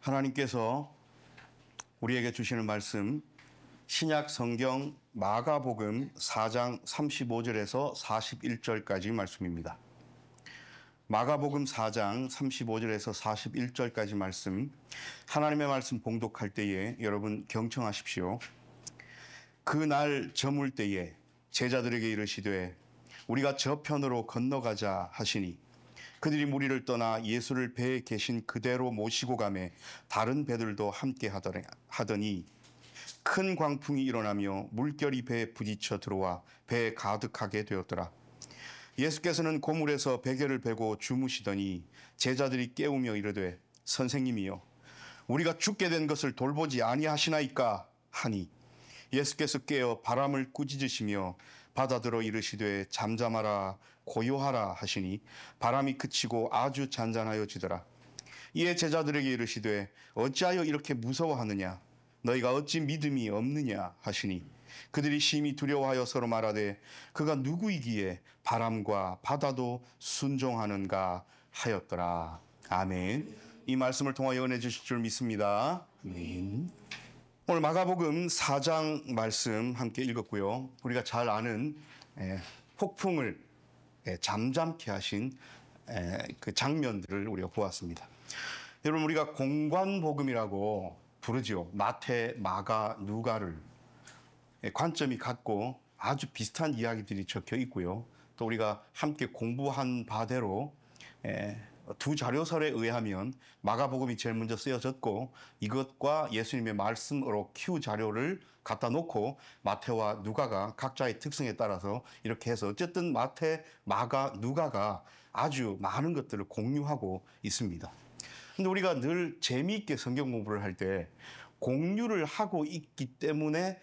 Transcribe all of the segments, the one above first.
하나님께서 우리에게 주시는 말씀, 신약 성경 마가복음 4장 35절에서 41절까지 말씀입니다. 마가복음 4장 35절에서 41절까지 말씀, 하나님의 말씀 봉독할 때에 여러분 경청하십시오. 그날 저물 때에 제자들에게 이르시되 우리가 저편으로 건너가자 하시니 그들이 무리를 떠나 예수를 배에 계신 그대로 모시고 가매 다른 배들도 함께 하더니 큰 광풍이 일어나며 물결이 배에 부딪혀 들어와 배에 가득하게 되었더라. 예수께서는 고물에서 베개를 베고 주무시더니 제자들이 깨우며 이르되 선생님이여 우리가 죽게 된 것을 돌보지 아니하시나이까 하니 예수께서 깨어 바람을 꾸짖으시며 바다들어 이르시되 잠잠하라 고요하라 하시니 바람이 그치고 아주 잔잔하여지더라. 이에 제자들에게 이르시되 어찌하여 이렇게 무서워하느냐 너희가 어찌 믿음이 없느냐 하시니 그들이 심히 두려워하여 서로 말하되 그가 누구이기에 바람과 바다도 순종하는가 하였더라. 아멘. 이 말씀을 통하여 은혜 주실 줄 믿습니다. 아멘. 오늘 마가복음 4장 말씀 함께 읽었고요. 우리가 잘 아는 폭풍을 잠잠케 하신 그 장면들을 우리가 보았습니다. 여러분 우리가 공관복음이라고 부르죠. 마태, 마가, 누가를 관점이 같고 아주 비슷한 이야기들이 적혀 있고요. 또 우리가 함께 공부한 바대로 두 자료설에 의하면 마가복음이 제일 먼저 쓰여졌고 이것과 예수님의 말씀으로 큐 자료를 갖다 놓고 마태와 누가가 각자의 특성에 따라서 이렇게 해서 어쨌든 마태, 마가, 누가가 아주 많은 것들을 공유하고 있습니다. 근데 우리가 늘 재미있게 성경 공부를 할 때 공유를 하고 있기 때문에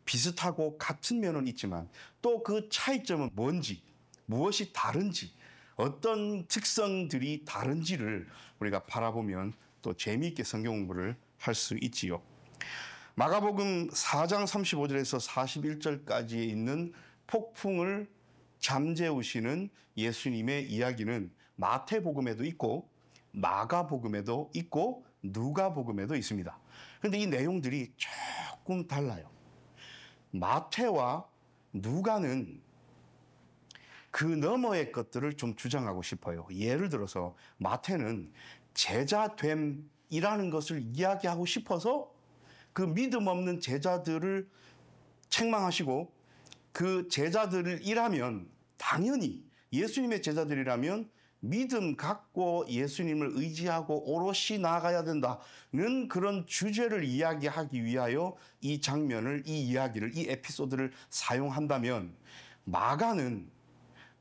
비슷하고 같은 면은 있지만 또 그 차이점은 뭔지, 무엇이 다른지, 어떤 특성들이 다른지를 우리가 바라보면 또 재미있게 성경 공부를 할 수 있지요. 마가복음 4장 35절에서 41절까지에 있는 폭풍을 잠재우시는 예수님의 이야기는 마태복음에도 있고 마가복음에도 있고 누가복음에도 있습니다. 그런데 이 내용들이 조금 달라요. 마태와 누가는 그 너머의 것들을 좀 주장하고 싶어요. 예를 들어서 마태는 제자됨이라는 것을 이야기하고 싶어서 그 믿음 없는 제자들을 책망하시고 그 제자들이라면 당연히 예수님의 제자들이라면 믿음 갖고 예수님을 의지하고 오롯이 나아가야 된다는 그런 주제를 이야기하기 위하여 이 장면을, 이 이야기를, 이 에피소드를 사용한다면 마가는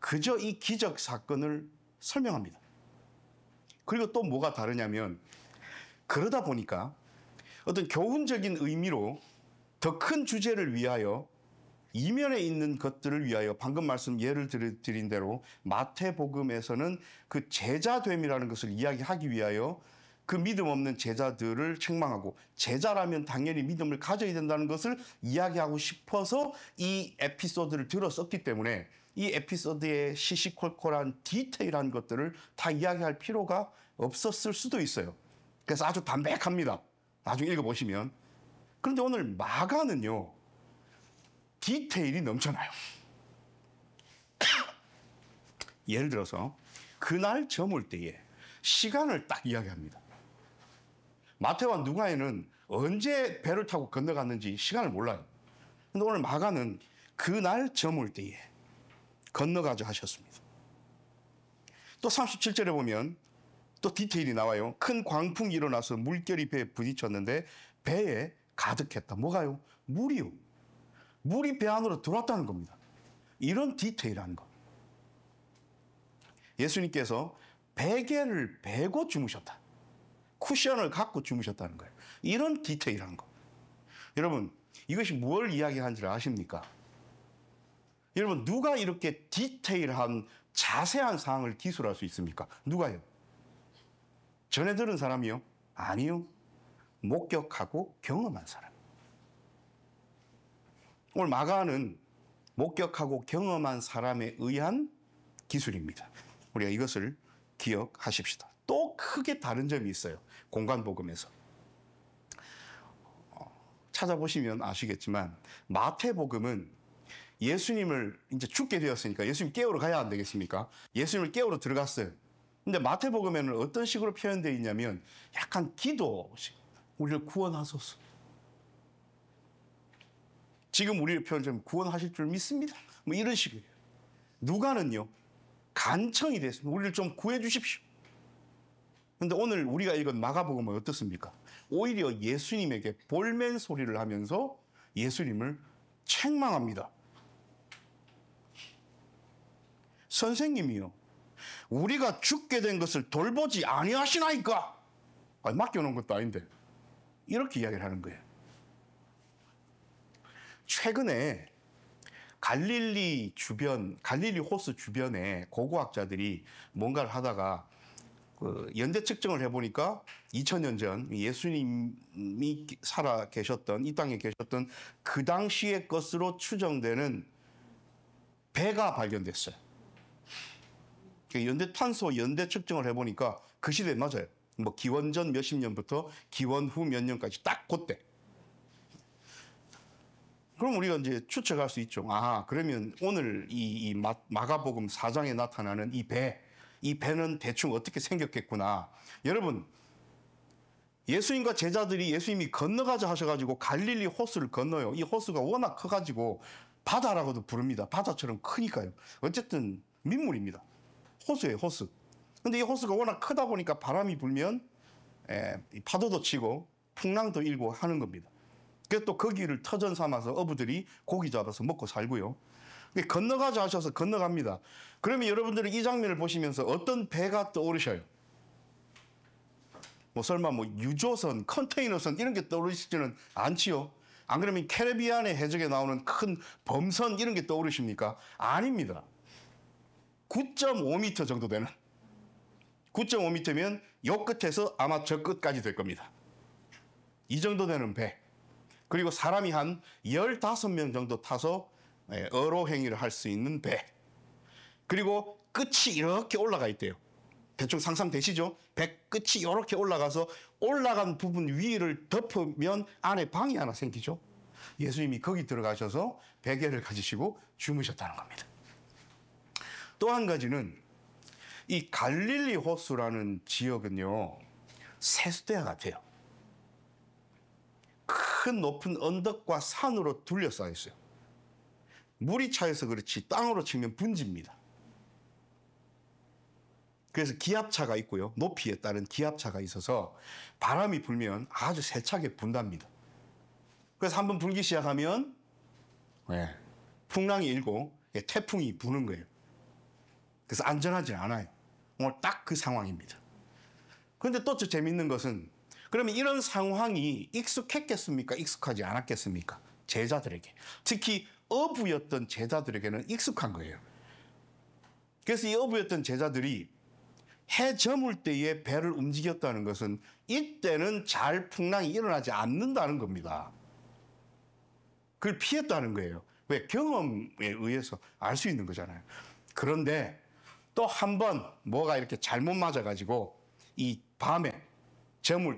그저 이 기적 사건을 설명합니다. 그리고 또 뭐가 다르냐면 그러다 보니까 어떤 교훈적인 의미로 더 큰 주제를 위하여 이면에 있는 것들을 위하여 방금 말씀 예를 드린 대로 마태복음에서는 그 제자됨이라는 것을 이야기하기 위하여 그 믿음 없는 제자들을 책망하고 제자라면 당연히 믿음을 가져야 된다는 것을 이야기하고 싶어서 이 에피소드를 들어 썼기 때문에 이 에피소드의 시시콜콜한 디테일한 것들을 다 이야기할 필요가 없었을 수도 있어요. 그래서 아주 담백합니다. 나중에 읽어보시면. 그런데 오늘 마가는요. 디테일이 넘쳐나요. 예를 들어서 그날 저물 때에 시간을 딱 이야기합니다. 마태와 누가에는 언제 배를 타고 건너갔는지 시간을 몰라요. 그런데 오늘 마가는 그날 저물 때에 건너가자 하셨습니다. 또 37절에 보면 또 디테일이 나와요. 큰 광풍이 일어나서 물결이 배에 부딪혔는데 배에 가득했다. 뭐가요? 물이요. 물이 배 안으로 들어왔다는 겁니다. 이런 디테일한 것. 예수님께서 베개를 베고 주무셨다. 쿠션을 갖고 주무셨다는 거예요. 이런 디테일한 것. 여러분, 이것이 뭘 이야기하는지 아십니까? 여러분, 누가 이렇게 디테일한 자세한 사항을 기술할 수 있습니까? 누가요? 전에 들은 사람이요? 아니요. 목격하고 경험한 사람. 오늘 마가는 목격하고 경험한 사람에 의한 기술입니다. 우리가 이것을 기억하십시다. 또 크게 다른 점이 있어요. 공관복음에서. 찾아보시면 아시겠지만 마태복음은 예수님을 이제 죽게 되었으니까 예수님 깨우러 가야 안 되겠습니까? 예수님을 깨우러 들어갔어요. 근데 마태복음에는 어떤 식으로 표현되어 있냐면 약간 기도식, 우리를 구원하소서. 지금 우리를 표현하면 구원하실 줄 믿습니다. 뭐 이런 식이에요. 누가는요, 간청이 됐습니다. 우리를 좀 구해 주십시오. 근데 오늘 우리가 읽은 마가복음은 어떻습니까? 오히려 예수님에게 볼멘 소리를 하면서 예수님을 책망합니다. 선생님이요, 우리가 죽게 된 것을 돌보지 아니하시나이까? 맡겨놓은 것도 아닌데 이렇게 이야기를 하는 거예요. 최근에 갈릴리 호수 주변에 고고학자들이 뭔가를 하다가 연대 측정을 해보니까 2000년 전 예수님이 살아 계셨던, 이 땅에 계셨던 그 당시의 것으로 추정되는 배가 발견됐어요. 연대 탄소 연대 측정을 해보니까 그 시대에 맞아요. 뭐 기원전 몇십 년부터 기원 후 몇 년까지 딱 그때. 그럼 우리가 이제 추측할 수 있죠. 아, 그러면 오늘 이 마가복음 4장에 나타나는 이 배는 대충 어떻게 생겼겠구나. 여러분, 예수님과 제자들이 예수님이 건너가자 하셔가지고 갈릴리 호수를 건너요. 이 호수가 워낙 커가지고 바다라고도 부릅니다. 바다처럼 크니까요. 어쨌든 민물입니다. 호수예요, 호수. 근데 이 호수가 워낙 크다 보니까 바람이 불면 파도도 치고 풍랑도 일고 하는 겁니다. 그래서 또 거기를 터전 삼아서 어부들이 고기 잡아서 먹고 살고요. 건너가자 하셔서 건너갑니다. 그러면 여러분들은 이 장면을 보시면서 어떤 배가 떠오르셔요? 뭐 설마 뭐 유조선, 컨테이너선 이런 게 떠오르시지는 않지요? 안 그러면 캐리비안의 해적에 나오는 큰 범선 이런 게 떠오르십니까? 아닙니다. 9.5m 정도 되는, 9.5m면 요 끝에서 아마 저 끝까지 될 겁니다. 이 정도 되는 배. 그리고 사람이 한 15명 정도 타서 어로 행위를 할 수 있는 배. 그리고 끝이 이렇게 올라가 있대요. 대충 상상되시죠? 배 끝이 이렇게 올라가서 올라간 부분 위를 덮으면 안에 방이 하나 생기죠. 예수님이 거기 들어가셔서 베개를 가지시고 주무셨다는 겁니다. 또 한 가지는 이 갈릴리 호수라는 지역은요, 세수대와 같아요. 큰 높은 언덕과 산으로 둘러싸여 있어요. 물이 차여서 그렇지 땅으로 치면 분지입니다. 그래서 기압차가 있고요. 높이에 따른 기압차가 있어서 바람이 불면 아주 세차게 분답니다. 그래서 한번 불기 시작하면 풍랑이 일고 태풍이 부는 거예요. 그래서 안전하지 않아요. 오늘 딱 그 상황입니다. 그런데 또 재밌는 것은, 그러면 이런 상황이 익숙했겠습니까? 익숙하지 않았겠습니까? 제자들에게. 특히 어부였던 제자들에게는 익숙한 거예요. 그래서 이 어부였던 제자들이 해 저물 때에 배를 움직였다는 것은 이때는 잘 풍랑이 일어나지 않는다는 겁니다. 그걸 피했다는 거예요. 왜? 경험에 의해서 알 수 있는 거잖아요. 그런데 또 한 번 뭐가 이렇게 잘못 맞아가지고 이 밤에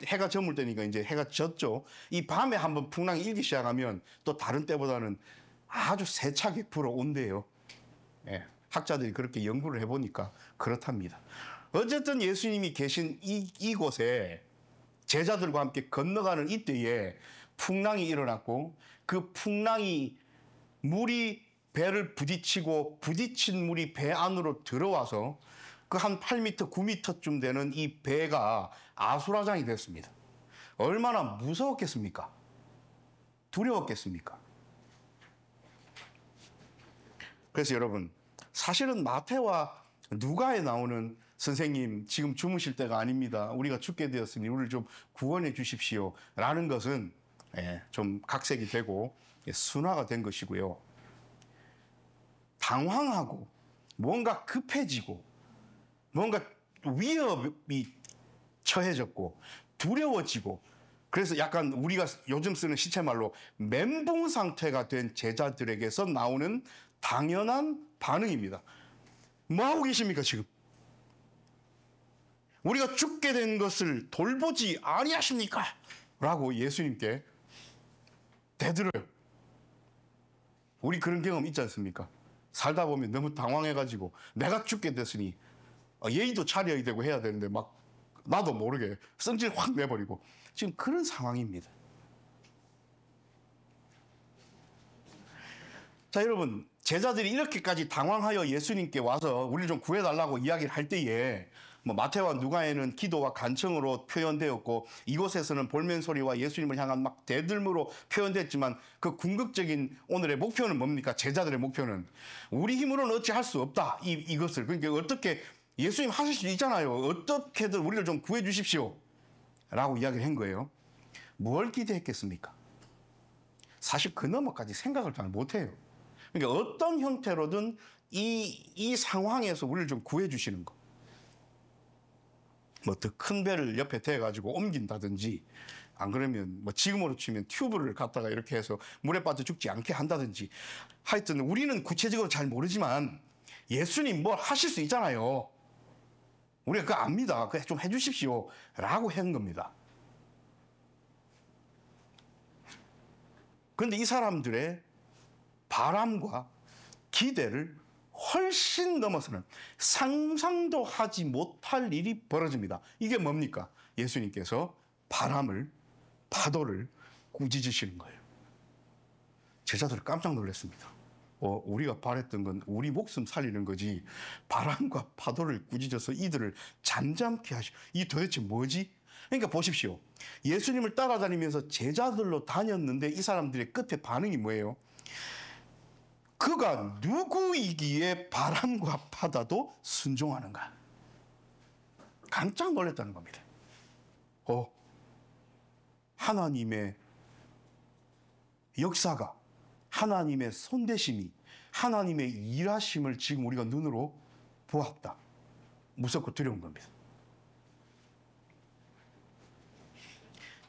해가 저물 때니까 이제 해가 졌죠. 이 밤에 한번 풍랑이 일기 시작하면 또 다른 때보다는 아주 세차게 불어온대요. 학자들이 그렇게 연구를 해보니까 그렇답니다. 어쨌든 예수님이 계신 이곳에 제자들과 함께 건너가는 이때에 풍랑이 일어났고, 그 풍랑이 물이 배를 부딪히고 부딪힌 물이 배 안으로 들어와서 그 한 8m, 9m쯤 되는 이 배가 아수라장이 됐습니다. 얼마나 무서웠겠습니까? 두려웠겠습니까? 그래서 여러분, 사실은 마태와 누가에 나오는 선생님 지금 주무실 때가 아닙니다. 우리가 죽게 되었으니 우리를 좀 구원해 주십시오 라는 것은 좀 각색이 되고 순화가 된 것이고요. 당황하고 뭔가 급해지고 뭔가 위협이 처해졌고 두려워지고, 그래서 약간 우리가 요즘 쓰는 시체말로 멘붕 상태가 된 제자들에게서 나오는 당연한 반응입니다. 뭐 하고 계십니까 지금? 우리가 죽게 된 것을 돌보지 아니하십니까? 라고 예수님께 대들어요. 우리 그런 경험 있지 않습니까? 살다 보면 너무 당황해가지고 내가 죽게 됐으니 예의도 차려야 되고 해야 되는데 막 나도 모르게 성질 확 내버리고 지금 그런 상황입니다. 자, 여러분, 제자들이 이렇게까지 당황하여 예수님께 와서 우리를 좀 구해달라고 이야기를 할 때에 뭐 마태와 누가에는 기도와 간청으로 표현되었고 이곳에서는 볼멘소리와 예수님을 향한 막 대들므로 표현됐지만 그 궁극적인 오늘의 목표는 뭡니까? 제자들의 목표는 우리 힘으로는 어찌 할 수 없다. 이것을 그러니까 어떻게 예수님 하실 수 있잖아요. 어떻게든 우리를 좀 구해 주십시오. 라고 이야기를 한 거예요. 뭘 기대했겠습니까? 사실 그 너머까지 생각을 잘 못해요. 그러니까 어떤 형태로든 이 상황에서 우리를 좀 구해 주시는 거. 뭐 더 큰 배를 옆에 대가지고 옮긴다든지 안 그러면 뭐 지금으로 치면 튜브를 갖다가 이렇게 해서 물에 빠져 죽지 않게 한다든지 하여튼 우리는 구체적으로 잘 모르지만 예수님 뭘 하실 수 있잖아요. 우리가 그거 압니다. 그거 좀 해주십시오. 라고 한 겁니다. 그런데 이 사람들의 바람과 기대를 훨씬 넘어서는 상상도 하지 못할 일이 벌어집니다. 이게 뭡니까? 예수님께서 바람을, 파도를 꾸짖으시는 거예요. 제자들이 깜짝 놀랐습니다. 우리가 바랬던 건 우리 목숨 살리는 거지 바람과 파도를 꾸짖어서 이들을 잠잠케 하시오. 이 도대체 뭐지? 그러니까 보십시오. 예수님을 따라다니면서 제자들로 다녔는데 이 사람들의 끝에 반응이 뭐예요? 그가 누구이기에 바람과 바다도 순종하는가? 깜짝 놀랐다는 겁니다. 하나님의 역사가, 하나님의 손대심이, 하나님의 일하심을 지금 우리가 눈으로 보았다. 무섭고 두려운 겁니다.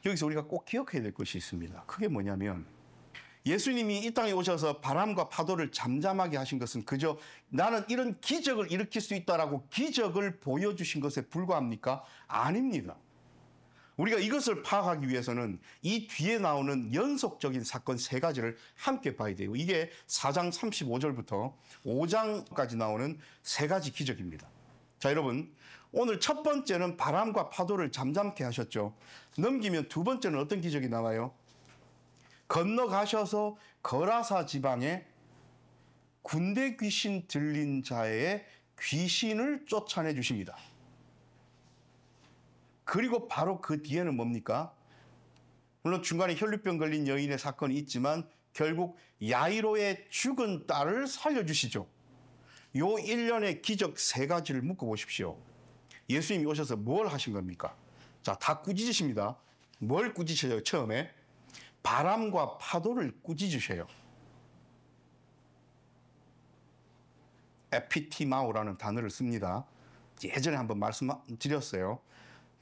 여기서 우리가 꼭 기억해야 될 것이 있습니다. 그게 뭐냐면 예수님이 이 땅에 오셔서 바람과 파도를 잠잠하게 하신 것은 그저 나는 이런 기적을 일으킬 수 있다라고 기적을 보여주신 것에 불과합니까? 아닙니다. 우리가 이것을 파악하기 위해서는 이 뒤에 나오는 연속적인 사건 세 가지를 함께 봐야 돼요. 이게 4장 35절부터 5장까지 나오는 세 가지 기적입니다. 자, 여러분, 오늘 첫 번째는 바람과 파도를 잠잠케 하셨죠. 넘기면 두 번째는 어떤 기적이 나와요? 건너가셔서 거라사 지방에 군대 귀신 들린 자의 귀신을 쫓아내 주십니다. 그리고 바로 그 뒤에는 뭡니까? 물론 중간에 혈류병 걸린 여인의 사건이 있지만 결국 야이로의 죽은 딸을 살려주시죠. 요 일련의 기적 세 가지를 묶어보십시오. 예수님이 오셔서 뭘 하신 겁니까? 자, 다 꾸짖으십니다. 뭘 꾸짖으셔요? 처음에 바람과 파도를 꾸짖으셔요. 에피티마우라는 단어를 씁니다. 예전에 한번 말씀드렸어요.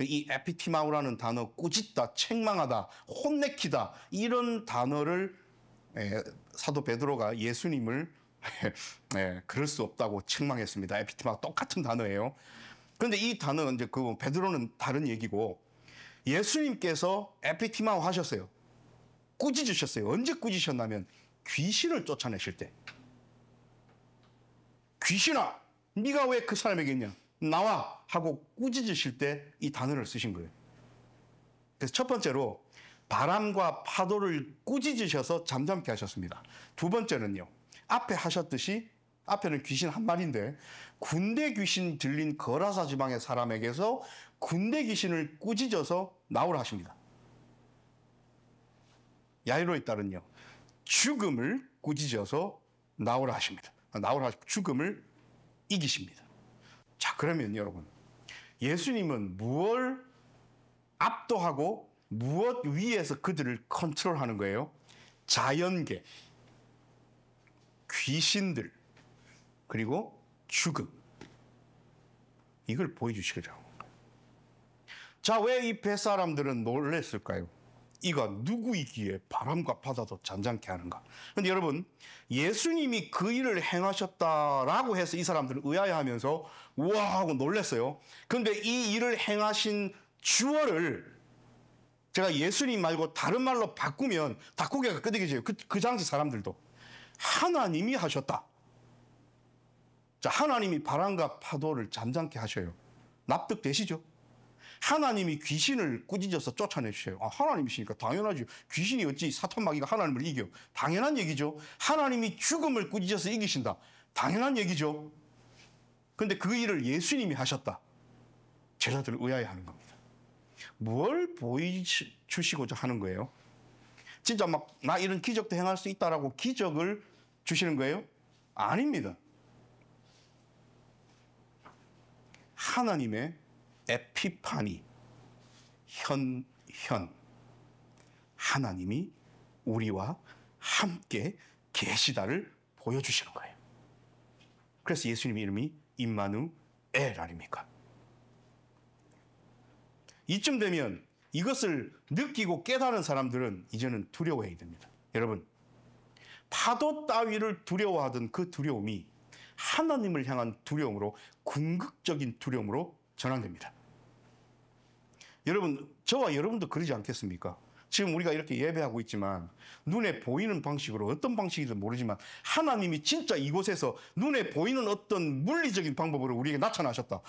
이 에피티마우라는 단어, 꾸짖다, 책망하다, 혼내키다, 이런 단어를 사도 베드로가 예수님을 그럴 수 없다고 책망했습니다. 에피티마우 똑같은 단어예요. 그런데 이 단어는 이제 그 베드로는 다른 얘기고 예수님께서 에피티마우 하셨어요. 꾸짖으셨어요. 언제 꾸짖으셨냐면 귀신을 쫓아내실 때. 귀신아, 네가 왜 그 사람에게 있냐? 나와! 하고 꾸짖으실 때 이 단어를 쓰신 거예요. 그래서 첫 번째로 바람과 파도를 꾸짖으셔서 잠잠케 하셨습니다. 두 번째는요. 앞에 하셨듯이 앞에는 귀신 한 마리인데 군대 귀신 들린 거라사 지방의 사람에게서 군대 귀신을 꾸짖어서 나오라 하십니다. 야이로의 딸은요. 죽음을 꾸짖어서 나오라 하십니다. 나오라 하시고 죽음을 이기십니다. 자, 그러면 여러분, 예수님은 무엇을 압도하고 무엇 위에서 그들을 컨트롤하는 거예요? 자연계, 귀신들, 그리고 죽음. 이걸 보여주시죠. 자, 왜 이 뱃사람들은 놀랬을까요? 이가 누구이기에 바람과 바다도 잠잠케 하는가? 그런데 여러분, 예수님이 그 일을 행하셨다라고 해서 이 사람들은 의아해하면서 우와 하고 놀랐어요. 그런데 이 일을 행하신 주어를 제가 예수님 말고 다른 말로 바꾸면 다 고개가 끄덕여져요. 그 당시 사람들도. 하나님이 하셨다. 자, 하나님이 바람과 파도를 잠잠케 하셔요. 납득되시죠? 하나님이 귀신을 꾸짖어서 쫓아내주셔요. 아, 하나님이시니까 당연하죠. 귀신이 어찌 사탄 마귀가 하나님을 이겨. 당연한 얘기죠. 하나님이 죽음을 꾸짖어서 이기신다. 당연한 얘기죠. 그런데 그 일을 예수님이 하셨다. 제자들을 의아해하는 겁니다. 뭘 보여주시고자 하는 거예요? 진짜 막 나 이런 기적도 행할 수 있다라고 기적을 주시는 거예요? 아닙니다. 하나님의 에피파니, 현현. 하나님이 우리와 함께 계시다를 보여주시는 거예요. 그래서 예수님 이름이 임마누엘 아닙니까? 이쯤 되면 이것을 느끼고 깨달은 사람들은 이제는 두려워해야 됩니다. 여러분, 파도 따위를 두려워하던 그 두려움이 하나님을 향한 두려움으로, 궁극적인 두려움으로 전환됩니다. 여러분, 저와 여러분도 그러지 않겠습니까? 지금 우리가 이렇게 예배하고 있지만 눈에 보이는 방식으로, 어떤 방식이든 모르지만 하나님이 진짜 이곳에서 눈에 보이는 어떤 물리적인 방법으로 우리에게 나타나셨다.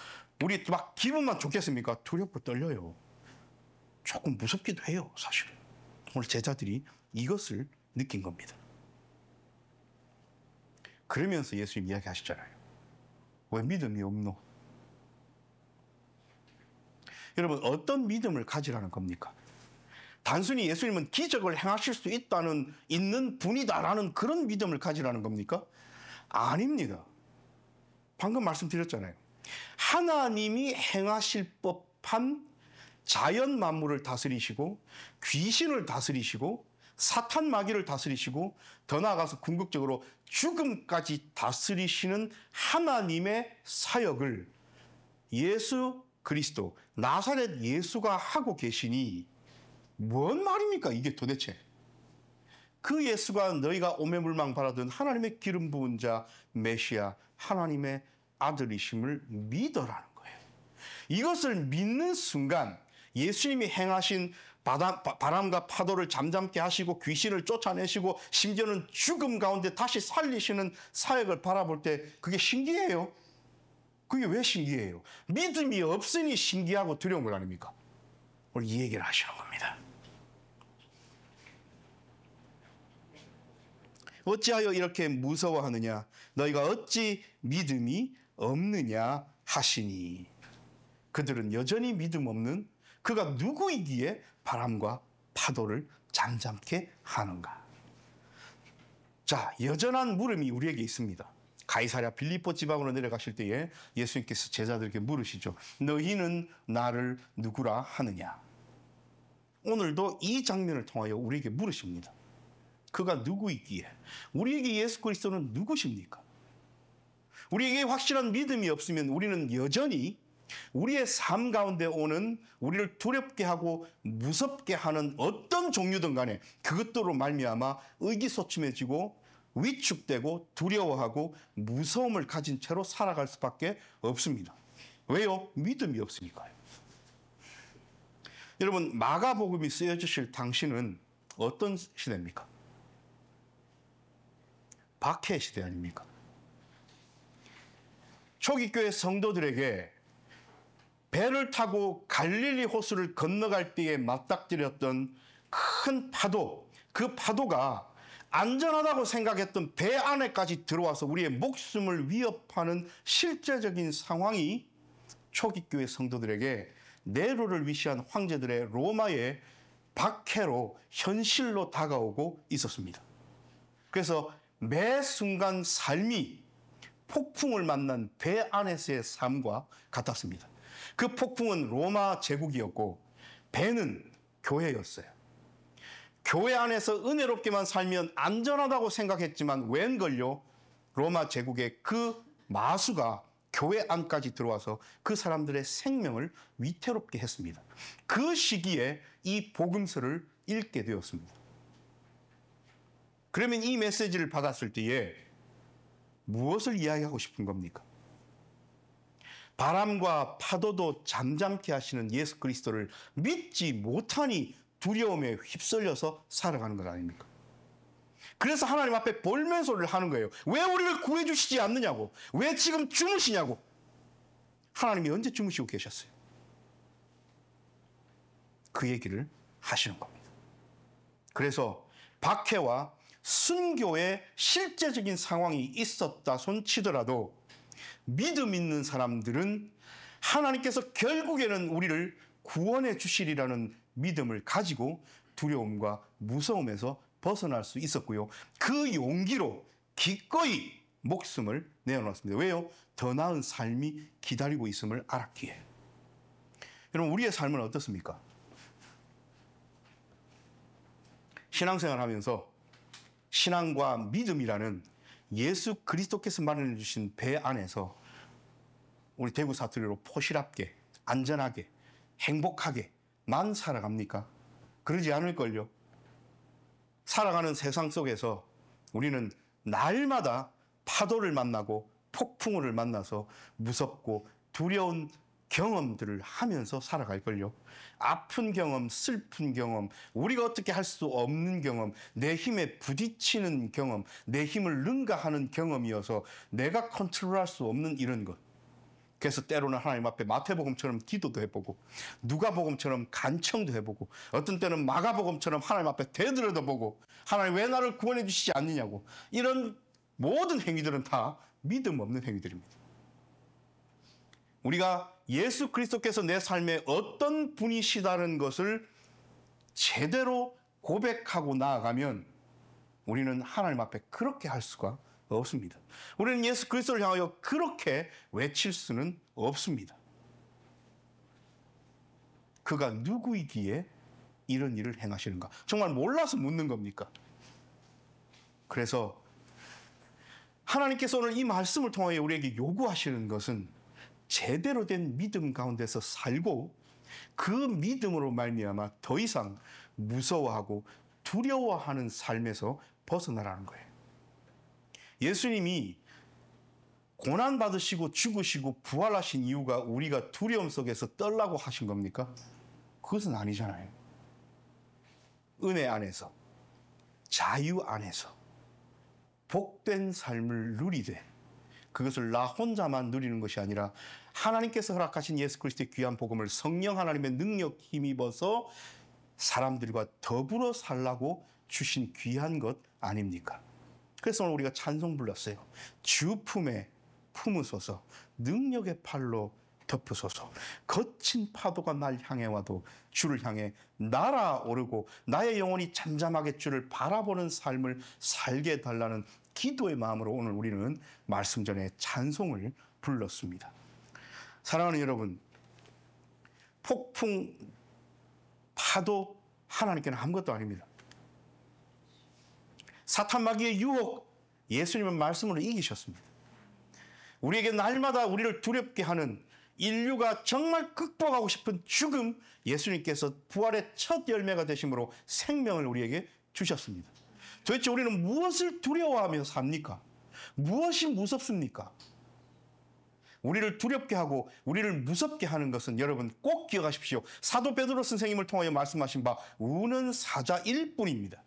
우리 막 기분만 좋겠습니까? 두렵고 떨려요. 조금 무섭기도 해요, 사실은. 오늘 제자들이 이것을 느낀 겁니다. 그러면서 예수님 이야기하시잖아요. 왜 믿음이 없노? 여러분, 어떤 믿음을 가지라는 겁니까? 단순히 예수님은 기적을 행하실 수 있는 분이다라는 그런 믿음을 가지라는 겁니까? 아닙니다. 방금 말씀드렸잖아요. 하나님이 행하실 법한 자연 만물을 다스리시고, 귀신을 다스리시고, 사탄 마귀를 다스리시고, 더 나아가서 궁극적으로 죽음까지 다스리시는 하나님의 사역을 예수 그리스도, 나사렛 예수가 하고 계시니 뭔 말입니까 이게 도대체? 그 예수가 너희가 오매물망 바라던 하나님의 기름 부은 자 메시아, 하나님의 아들이심을 믿어라는 거예요. 이것을 믿는 순간 예수님이 행하신 바람과 파도를 잠잠케 하시고 귀신을 쫓아내시고 심지어는 죽음 가운데 다시 살리시는 사역을 바라볼 때 그게 신기해요. 그게 왜 신기해요? 믿음이 없으니 신기하고 두려운 걸 아닙니까? 오늘 이 얘기를 하시는 겁니다. 어찌하여 이렇게 무서워하느냐? 너희가 어찌 믿음이 없느냐 하시니. 그들은 여전히 믿음 없는 그가 누구이기에 바람과 파도를 잠잠케 하는가? 자, 여전한 물음이 우리에게 있습니다. 가이사랴 빌립보 지방으로 내려가실 때에 예수님께서 제자들에게 물으시죠. 너희는 나를 누구라 하느냐? 오늘도 이 장면을 통하여 우리에게 물으십니다. 그가 누구이기에? 우리에게 예수 그리스도는 누구십니까? 우리에게 확실한 믿음이 없으면 우리는 여전히 우리의 삶 가운데 오는 우리를 두렵게 하고 무섭게 하는 어떤 종류든 간에 그것들로 말미암아 의기소침해지고 위축되고 두려워하고 무서움을 가진 채로 살아갈 수밖에 없습니다. 왜요? 믿음이 없으니까요. 여러분, 마가복음이 쓰여주실 당시는 어떤 시대입니까? 박해 시대 아닙니까? 초기 교회 성도들에게 배를 타고 갈릴리 호수를 건너갈 때에 맞닥뜨렸던 큰 파도, 그 파도가 안전하다고 생각했던 배 안에까지 들어와서 우리의 목숨을 위협하는 실제적인 상황이 초기 교회 성도들에게 네로를 위시한 황제들의 로마의 박해로 현실로 다가오고 있었습니다. 그래서 매 순간 삶이 폭풍을 만난 배 안에서의 삶과 같았습니다. 그 폭풍은 로마 제국이었고 배는 교회였어요. 교회 안에서 은혜롭게만 살면 안전하다고 생각했지만 웬걸요? 로마 제국의 그 마수가 교회 안까지 들어와서 그 사람들의 생명을 위태롭게 했습니다. 그 시기에 이 복음서를 읽게 되었습니다. 그러면 이 메시지를 받았을 때에 무엇을 이야기하고 싶은 겁니까? 바람과 파도도 잠잠케 하시는 예수 그리스도를 믿지 못하니 두려움에 휩쓸려서 살아가는 것 아닙니까? 그래서 하나님 앞에 볼멘소리를 하는 거예요. 왜 우리를 구해주시지 않느냐고. 왜 지금 주무시냐고. 하나님이 언제 주무시고 계셨어요? 그 얘기를 하시는 겁니다. 그래서 박해와 순교의 실제적인 상황이 있었다 손치더라도 믿음 있는 사람들은 하나님께서 결국에는 우리를 구원해 주시리라는 믿음을 가지고 두려움과 무서움에서 벗어날 수 있었고요. 그 용기로 기꺼이 목숨을 내어놓았습니다. 왜요? 더 나은 삶이 기다리고 있음을 알았기에. 여러분, 우리의 삶은 어떻습니까? 신앙생활 하면서 신앙과 믿음이라는 예수 그리스도께서 마련해 주신 배 안에서 우리 대구 사투리로 포실합게, 안전하게, 행복하게만 살아갑니까? 그러지 않을걸요. 살아가는 세상 속에서 우리는 날마다 파도를 만나고 폭풍우를 만나서 무섭고 두려운 경험들을 하면서 살아갈걸요. 아픈 경험, 슬픈 경험, 우리가 어떻게 할 수 없는 경험, 내 힘에 부딪히는 경험, 내 힘을 능가하는 경험이어서 내가 컨트롤할 수 없는 이런 것. 그래서 때로는 하나님 앞에 마태복음처럼 기도도 해보고 누가복음처럼 간청도 해보고 어떤 때는 마가복음처럼 하나님 앞에 되들어도 보고 하나님 왜 나를 구원해 주시지 않느냐고. 이런 모든 행위들은 다 믿음 없는 행위들입니다. 우리가 예수 그리스도께서 내 삶에 어떤 분이시다는 것을 제대로 고백하고 나아가면 우리는 하나님 앞에 그렇게 할 수가 없습니다. 우리는 예수 그리스도를 향하여 그렇게 외칠 수는 없습니다. 그가 누구이기에 이런 일을 행하시는가? 정말 몰라서 묻는 겁니까? 그래서 하나님께서 오늘 이 말씀을 통하여 우리에게 요구하시는 것은 제대로 된 믿음 가운데서 살고 그 믿음으로 말미암아 더 이상 무서워하고 두려워하는 삶에서 벗어나라는 거예요. 예수님이 고난받으시고 죽으시고 부활하신 이유가 우리가 두려움 속에서 떨라고 하신 겁니까? 그것은 아니잖아요. 은혜 안에서, 자유 안에서 복된 삶을 누리되 그것을 나 혼자만 누리는 것이 아니라 하나님께서 허락하신 예수 그리스도의 귀한 복음을 성령 하나님의 능력 힘입어서 사람들과 더불어 살라고 주신 귀한 것 아닙니까? 그래서 오늘 우리가 찬송 불렀어요. 주 품에 품으소서, 능력의 팔로 덮으소서. 거친 파도가 날 향해 와도 주를 향해 날아오르고 나의 영혼이 잠잠하게 주를 바라보는 삶을 살게 해달라는 기도의 마음으로 오늘 우리는 말씀 전에 찬송을 불렀습니다. 사랑하는 여러분, 폭풍, 파도 하나님께는 아무것도 아닙니다. 사탄 마귀의 유혹 예수님은 말씀으로 이기셨습니다. 우리에게 날마다 우리를 두렵게 하는 인류가 정말 극복하고 싶은 죽음, 예수님께서 부활의 첫 열매가 되심으로 생명을 우리에게 주셨습니다. 도대체 우리는 무엇을 두려워하며 삽니까? 무엇이 무섭습니까? 우리를 두렵게 하고 우리를 무섭게 하는 것은 여러분 꼭 기억하십시오. 사도 베드로 선생님을 통하여 말씀하신 바 우는 사자일 뿐입니다.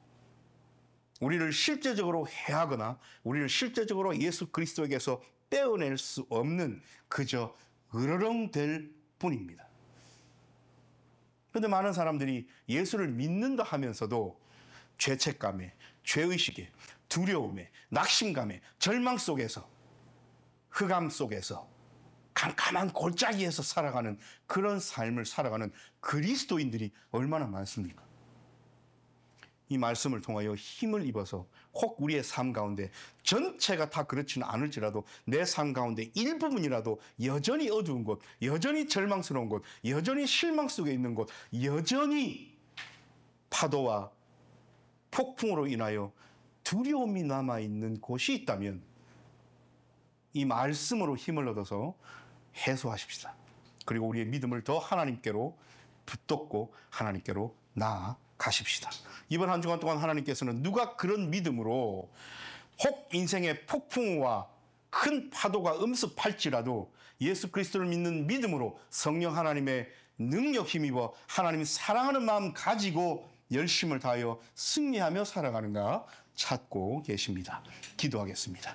우리를 실제적으로 해하거나 우리를 실제적으로 예수 그리스도에게서 떼어낼 수 없는 그저 으르렁댈 뿐입니다. 그런데 많은 사람들이 예수를 믿는다 하면서도 죄책감에, 죄의식에, 두려움에, 낙심감에, 절망 속에서, 흑암 속에서, 캄캄한 골짜기에서 살아가는 그런 삶을 살아가는 그리스도인들이 얼마나 많습니까? 이 말씀을 통하여 힘을 입어서 혹 우리의 삶 가운데 전체가 다 그렇지는 않을지라도 내 삶 가운데 일부분이라도 여전히 어두운 곳, 여전히 절망스러운 곳, 여전히 실망 속에 있는 곳, 여전히 파도와 폭풍으로 인하여 두려움이 남아있는 곳이 있다면 이 말씀으로 힘을 얻어서 해소하십시다. 그리고 우리의 믿음을 더 하나님께로 붙잡고 하나님께로 나아가십시다. 이번 한 주간 동안 하나님께서는 누가 그런 믿음으로 혹 인생의 폭풍우와 큰 파도가 음습할지라도 예수 그리스도를 믿는 믿음으로 성령 하나님의 능력 힘입어 하나님이 사랑하는 마음 가지고 열심을 다하여 승리하며 살아가는가 찾고 계십니다. 기도하겠습니다.